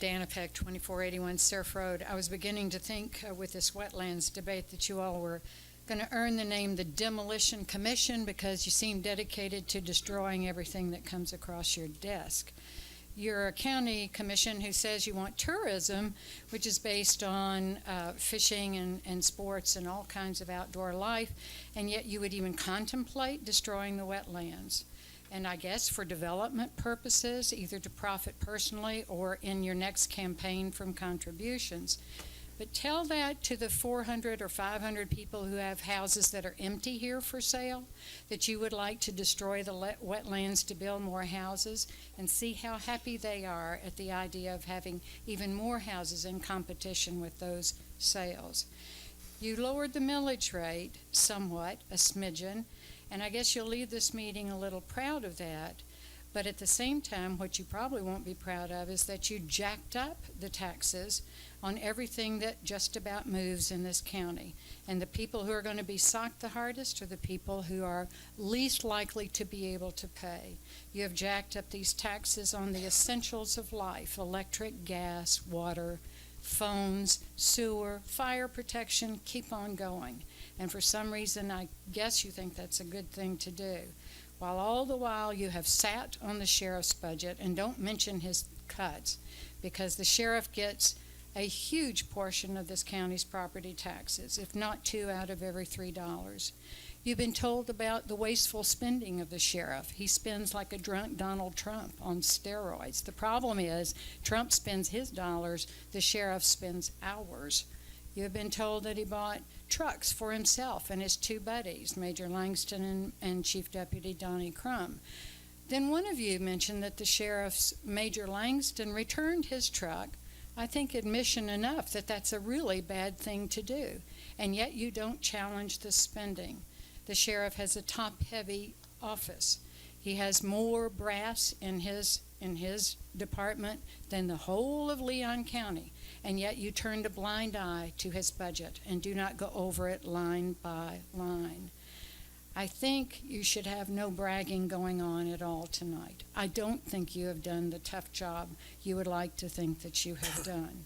Dana Peck, 2481 Surf Road. I was beginning to think with this wetlands debate that you all were going to earn the name the Demolition Commission because you seem dedicated to destroying everything that comes across your desk. You're a county commission who says you want tourism, which is based on fishing and sports and all kinds of outdoor life, and yet you would even contemplate destroying the wetlands. And I guess for development purposes, either to profit personally or in your next campaign from contributions. But tell that to the 400 or 500 people who have houses that are empty here for sale, that you would like to destroy the wetlands to build more houses, and see how happy they are at the idea of having even more houses in competition with those sales. You lowered the millage rate somewhat, a smidgen, and I guess you'll leave this meeting a little proud of that. But at the same time, what you probably won't be proud of is that you jacked up the taxes on everything that just about moves in this county. And the people who are going to be socked the hardest are the people who are least likely to be able to pay. You have jacked up these taxes on the essentials of life: electric, gas, water, phones, sewer, fire protection, keep on going. And for some reason, I guess you think that's a good thing to do. While all the while you have sat on the sheriff's budget, and don't mention his cuts, because the sheriff gets a huge portion of this county's property taxes, if not 2 out of every $3. You've been told about the wasteful spending of the sheriff. He spends like a drunk Donald Trump on steroids. The problem is Trump spends his dollars, the sheriff spends ours. You have been told that he bought trucks for himself and his 2 buddies, Major Langston and Chief Deputy Donnie Crum. Then one of you mentioned that the sheriff's Major Langston returned his truck. I think admission enough that that's a really bad thing to do, and yet you don't challenge the spending. The sheriff has a top-heavy office. He has more brass in his department than the whole of Leon County, and yet you turned a blind eye to his budget and do not go over it line by line. I think you should have no bragging going on at all tonight. I don't think you have done the tough job you would like to think that you have done.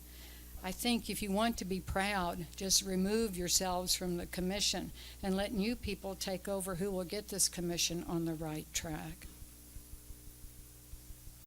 I think if you want to be proud, just remove yourselves from the commission and let new people take over who will get this commission on the right track.